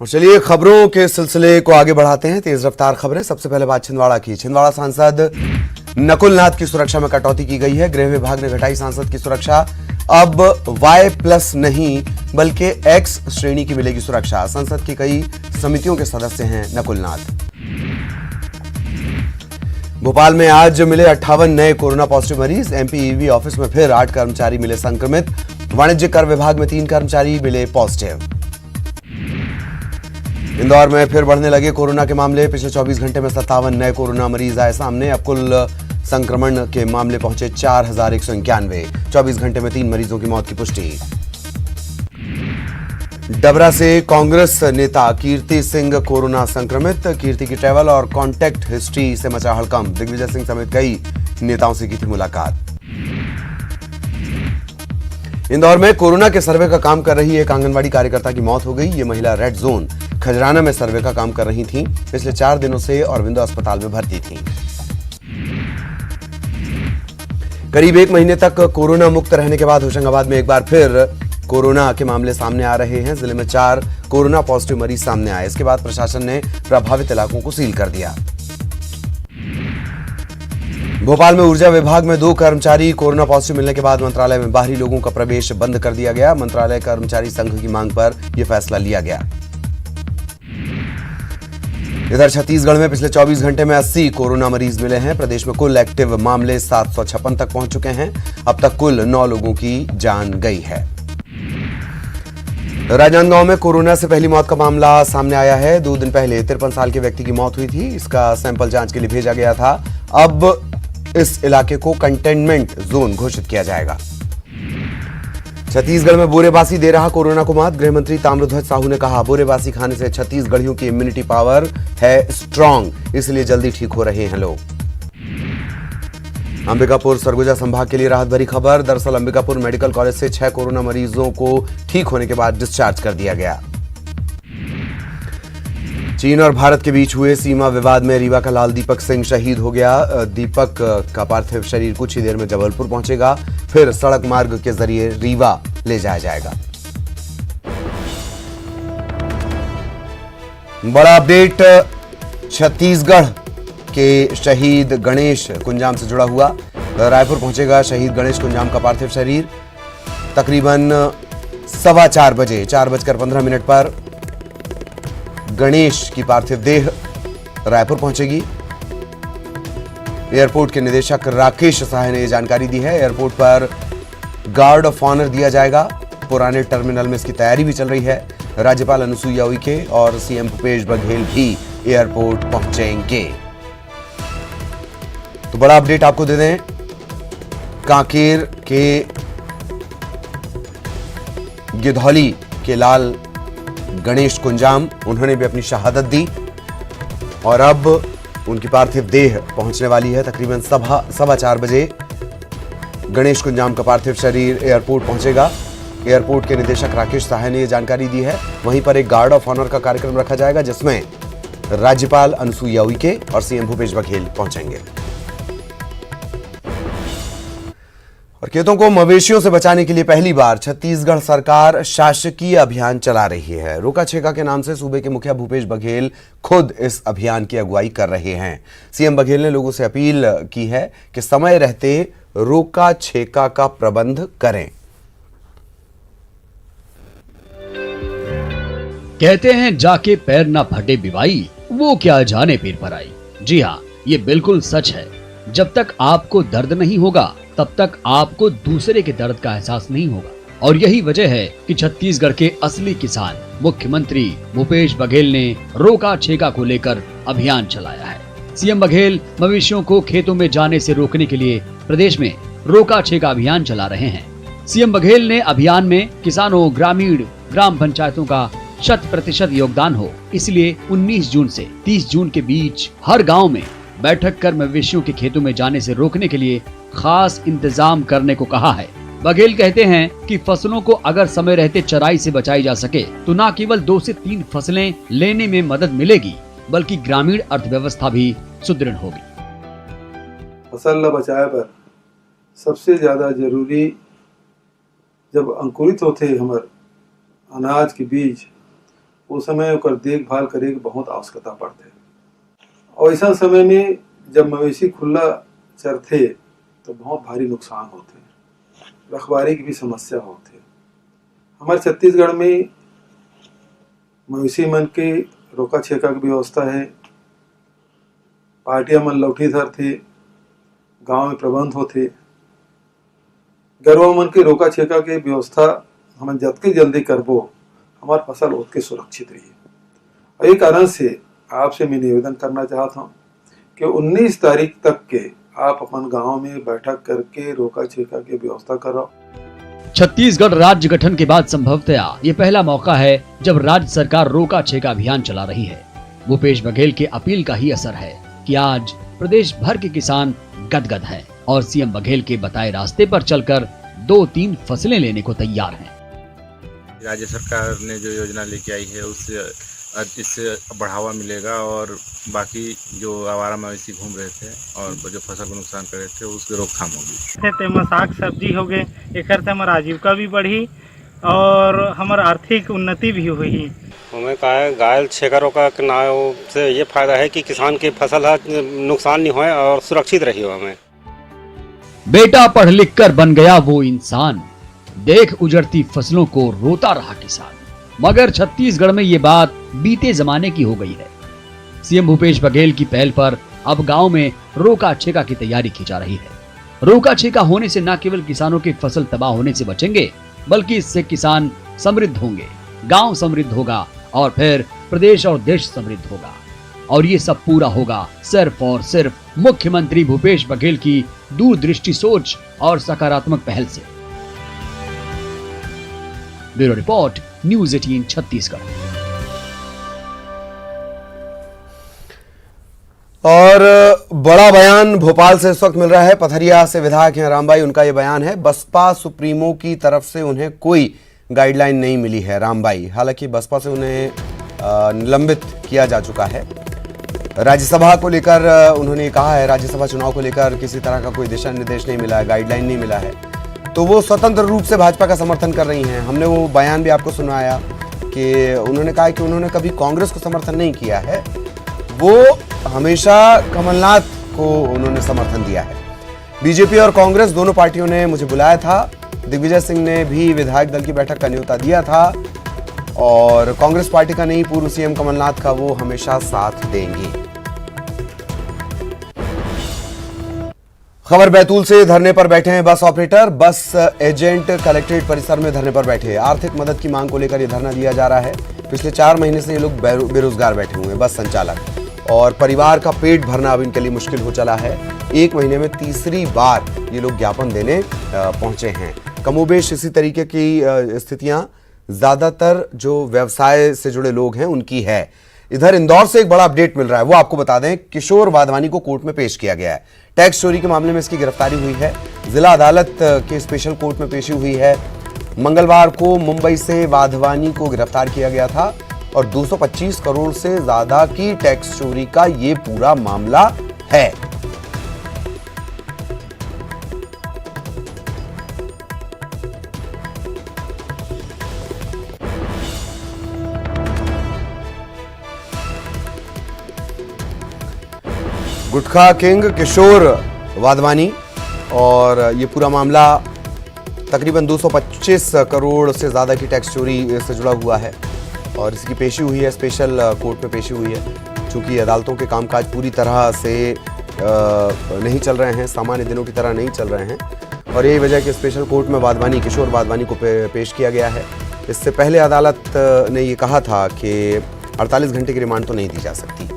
और चलिए खबरों के सिलसिले को आगे बढ़ाते हैं। तेज रफ्तार खबरें। सबसे पहले बात छिंदवाड़ा की। छिंदवाड़ा सांसद नकुल नाथ की सुरक्षा में कटौती की गई है। गृह विभाग ने घटाई सांसद की सुरक्षा। अब Y+ नहीं बल्कि X श्रेणी की मिलेगी सुरक्षा। संसद की कई समितियों के सदस्य हैं नकुल नाथ। भोपाल में आज मिले 58 नए कोरोना पॉजिटिव मरीज। MPEV ऑफिस में फिर 8 कर्मचारी मिले संक्रमित। वाणिज्य कर विभाग में 3 कर्मचारी मिले पॉजिटिव। इंदौर में फिर बढ़ने लगे कोरोना के मामले। पिछले 24 घंटे में 57 नए कोरोना मरीज आए सामने। अब कुल संक्रमण के मामले पहुंचे 4191। 24 घंटे में 3 मरीजों की मौत की पुष्टि। डबरा से कांग्रेस नेता कीर्ति सिंह कोरोना संक्रमित। कीर्ति की ट्रैवल और कॉन्टैक्ट हिस्ट्री से मचा हड़कंप। दिग्विजय सिंह समेत कई नेताओं से की थी मुलाकात। इंदौर में कोरोना के सर्वे का काम कर रही एक आंगनबाड़ी कार्यकर्ता की मौत हो गई। ये महिला रेड जोन खजराना में सर्वे का काम कर रही थी। पिछले 4 दिनों से अरविंदो अस्पताल में भर्ती थी। करीब 1 महीने तक कोरोना मुक्त रहने के बाद होशंगाबाद में एक बार फिर कोरोना के मामले सामने आ रहे हैं। जिले में 4 कोरोना पॉजिटिव मरीज सामने आए। इसके बाद प्रशासन ने प्रभावित इलाकों को सील कर दिया। भोपाल में ऊर्जा विभाग में 2 कर्मचारी कोरोना पॉजिटिव मिलने के बाद मंत्रालय में बाहरी लोगों का प्रवेश बंद कर दिया गया। मंत्रालय कर्मचारी संघ की मांग पर यह फैसला लिया गया। इधर छत्तीसगढ़ में पिछले 24 घंटे में 80 कोरोना मरीज मिले हैं। प्रदेश में कुल एक्टिव मामले 756 तक पहुंच चुके हैं। अब तक कुल 9 लोगों की जान गई है। राजनांदगांव में कोरोना से पहली मौत का मामला सामने आया है। 2 दिन पहले 53 साल के व्यक्ति की मौत हुई थी। इसका सैंपल जांच के लिए भेजा गया था। अब इस इलाके को कंटेनमेंट जोन घोषित किया जाएगा। छत्तीसगढ़ में बोरेबासी दे रहा कोरोना को मात। गृह मंत्री ताम्रध्वज साहू ने कहा, बोरेबासी खाने से छत्तीसगढ़ियों की इम्यूनिटी पावर है स्ट्रांग, इसलिए जल्दी ठीक हो रहे हैं लोग। अंबिकापुर सरगुजा संभाग के लिए राहत भरी खबर। दरअसल अंबिकापुर मेडिकल कॉलेज से 6 कोरोना मरीजों को ठीक होने के बाद डिस्चार्ज कर दिया गया। चीन और भारत के बीच हुए सीमा विवाद में रीवा का लाल दीपक सिंह शहीद हो गया। दीपक का पार्थिव शरीर कुछ ही देर में जबलपुर पहुंचेगा, फिर सड़क मार्ग के जरिए रीवा ले जाया जाएगा। बड़ा अपडेट छत्तीसगढ़ के शहीद गणेश कुंजाम से जुड़ा हुआ। रायपुर पहुंचेगा शहीद गणेश कुंजाम का पार्थिव शरीर। तकरीबन 4:15 बजे 4:15 पर गणेश की पार्थिव देह रायपुर पहुंचेगी। एयरपोर्ट के निदेशक राकेश सहाय ने यह जानकारी दी है। एयरपोर्ट पर गार्ड ऑफ ऑनर दिया जाएगा। पुराने टर्मिनल में इसकी तैयारी भी चल रही है। राज्यपाल अनुसुईया उइके और CM भूपेश बघेल भी एयरपोर्ट पहुंचेंगे। तो बड़ा अपडेट आपको दे दें, कांकेर के गिधौली के लाल गणेश कुंजाम, उन्होंने भी अपनी शहादत दी और अब उनकी पार्थिव देह पहुंचने वाली है। तकरीबन 4:15 बजे गणेश कुंजाम का पार्थिव शरीर एयरपोर्ट पहुंचेगा। एयरपोर्ट के निदेशक राकेश सहाय ने यह जानकारी दी है। वहीं पर एक गार्ड ऑफ ऑनर का कार्यक्रम रखा जाएगा, जिसमें राज्यपाल अनुसुईया उइके और CM भूपेश बघेल पहुंचेंगे। और खेतों को मवेशियों से बचाने के लिए पहली बार छत्तीसगढ़ सरकार शासकीय अभियान चला रही है। रोका छेका के नाम से सूबे के मुखिया भूपेश बघेल खुद इस अभियान की अगुवाई कर रहे हैं। CM बघेल ने लोगों से अपील की है कि समय रहते रोका छेका का प्रबंध करें। कहते हैं जाके पैर ना फटे बिवाई, वो क्या जाने पीर पर आई। जी हाँ, ये बिल्कुल सच है। जब तक आपको दर्द नहीं होगा तब तक आपको दूसरे के दर्द का एहसास नहीं होगा। और यही वजह है कि छत्तीसगढ़ के असली किसान मुख्यमंत्री भूपेश बघेल ने रोका छेका को लेकर अभियान चलाया है। CM बघेल मवेशियों को खेतों में जाने से रोकने के लिए प्रदेश में रोका छेका अभियान चला रहे हैं। CM बघेल ने अभियान में किसानों, ग्रामीण, ग्राम पंचायतों का 100% योगदान हो, इसलिए 19 जून से 30 जून के बीच हर गाँव में बैठक कर मवेशियों के खेतों में जाने से रोकने के लिए खास इंतजाम करने को कहा है। बघेल कहते हैं कि फसलों को अगर समय रहते चराई से बचाई जा सके तो न केवल 2 से 3 फसलें लेने में मदद मिलेगी, बल्कि ग्रामीण अर्थव्यवस्था भी सुदृढ़ होगी। फसल न बचाए पर सबसे ज्यादा जरूरी जब अंकुरित होते हमारे अनाज के बीज उस समय ओकर देखभाल करे के बहुत आवश्यकता पड़ते। और ऐसा समय में जब मवेशी खुला चरथे तो बहुत भारी नुकसान होते, रखवारी की भी समस्या होती। हमारे छत्तीसगढ़ में मवेशी मन के रोका छेका की व्यवस्था है, पार्टियां मन लौठी धर थे, गांव में प्रबंध होते, गरवा मन के रोका छेका के व्यवस्था हम जतके जल्दी करबो हमार फसल उतके सुरक्षित रही। और ये कारण से आपसे मैं निवेदन करना चाहता हूँ कि 19 तारीख तक के आप अपन गांव में बैठक करके रोका छेका की व्यवस्था कराओ। छत्तीसगढ़ राज्य गठन के बाद संभवतया ये पहला मौका है जब राज्य सरकार रोका छेका अभियान चला रही है। भूपेश बघेल के अपील का ही असर है कि आज प्रदेश भर के किसान गदगद हैं और सीएम बघेल के बताए रास्ते पर चलकर 2-3 फसलें लेने को तैयार हैं। राज्य सरकार ने जो योजना लेके आई है इससे बढ़ावा मिलेगा और बाकी जो आवारा मवेशी घूम रहे थे और जो फसल को नुकसान कर रहे थे उसकी रोकथाम होगी। तेमा साग सब्जी हो गए, एकर से हमार आजीविका भी बढ़ी और हमार आर्थिक उन्नति भी हुई। हमें कहा है घायल छेका रोका के नाव से ये फायदा है कि किसान की फसल नुकसान नहीं होए और सुरक्षित रही हो। हमें बेटा पढ़ लिख कर बन गया वो इंसान, देख उजड़ती फसलों को रोता रहा किसान। मगर छत्तीसगढ़ में ये बात बीते जमाने की हो गई है। सीएम भूपेश बघेल की पहल पर अब गांव में रोका छेका की तैयारी की जा रही है। रोका छेका होने से न केवल किसानों की फसल तबाह होने से बचेंगे, बल्कि इससे किसान समृद्ध होंगे, गांव समृद्ध होगा और फिर प्रदेश और देश समृद्ध होगा। और ये सब पूरा होगा सिर्फ और सिर्फ मुख्यमंत्री भूपेश बघेल की दूरदृष्टि सोच और सकारात्मक पहल से। Bureau report, news 18 Chhattisgarh. और बड़ा बयान भोपाल से इस वक्त मिल रहा है। पथरिया से विधायक हैं रामबाई, उनका यह बयान है, बसपा सुप्रीमो की तरफ से उन्हें कोई गाइडलाइन नहीं मिली है। रामबाई, हालांकि बसपा से उन्हें निलंबित किया जा चुका है। राज्यसभा को लेकर उन्होंने कहा है, राज्यसभा चुनाव को लेकर किसी तरह का कोई दिशा निर्देश नहीं मिला है, गाइडलाइन नहीं मिला है, तो वो स्वतंत्र रूप से भाजपा का समर्थन कर रही हैं। हमने वो बयान भी आपको सुनाया कि उन्होंने कहा कि उन्होंने कभी कांग्रेस को समर्थन नहीं किया है, वो हमेशा कमलनाथ को उन्होंने समर्थन दिया है। बीजेपी और कांग्रेस दोनों पार्टियों ने मुझे बुलाया था, दिग्विजय सिंह ने भी विधायक दल की बैठक का न्योता दिया था और कांग्रेस पार्टी का नहीं, पूर्व सीएम कमलनाथ का वो हमेशा साथ देंगी। खबर बैतूल से, धरने पर बैठे हैं बस ऑपरेटर, बस एजेंट कलेक्ट्रेट परिसर में धरने पर बैठे हैं। आर्थिक मदद की मांग को लेकर यह धरना दिया जा रहा है। पिछले 4 महीने से ये लोग बेरोजगार बैठे हुए हैं, बस संचालक, और परिवार का पेट भरना अब इनके लिए मुश्किल हो चला है। 1 महीने में तीसरी बार ये लोग ज्ञापन देने पहुंचे हैं। कमोबेश इसी तरीके की स्थितियां ज्यादातर जो व्यवसाय से जुड़े लोग हैं उनकी है। इधर इंदौर से एक बड़ा अपडेट मिल रहा है, वो आपको बता दें। किशोर वाधवानी को कोर्ट में पेश किया गया है। टैक्स चोरी के मामले में इसकी गिरफ्तारी हुई है। जिला अदालत के स्पेशल कोर्ट में पेशी हुई है। मंगलवार को मुंबई से वाधवानी को गिरफ्तार किया गया था और 225 करोड़ से ज्यादा की टैक्स चोरी का ये पूरा मामला है। गुटखा किंग किशोर वाधवानी और ये पूरा मामला तकरीबन 225 करोड़ से ज़्यादा की टैक्स चोरी से जुड़ा हुआ है और इसकी पेशी हुई है, स्पेशल कोर्ट में पेशी हुई है। चूँकि अदालतों के कामकाज पूरी तरह से नहीं चल रहे हैं, सामान्य दिनों की तरह नहीं चल रहे हैं और यही वजह कि स्पेशल कोर्ट में वाधवानी, किशोर वाधवानी को पेश किया गया है। इससे पहले अदालत ने ये कहा था कि 48 घंटे की रिमांड तो नहीं दी जा सकती।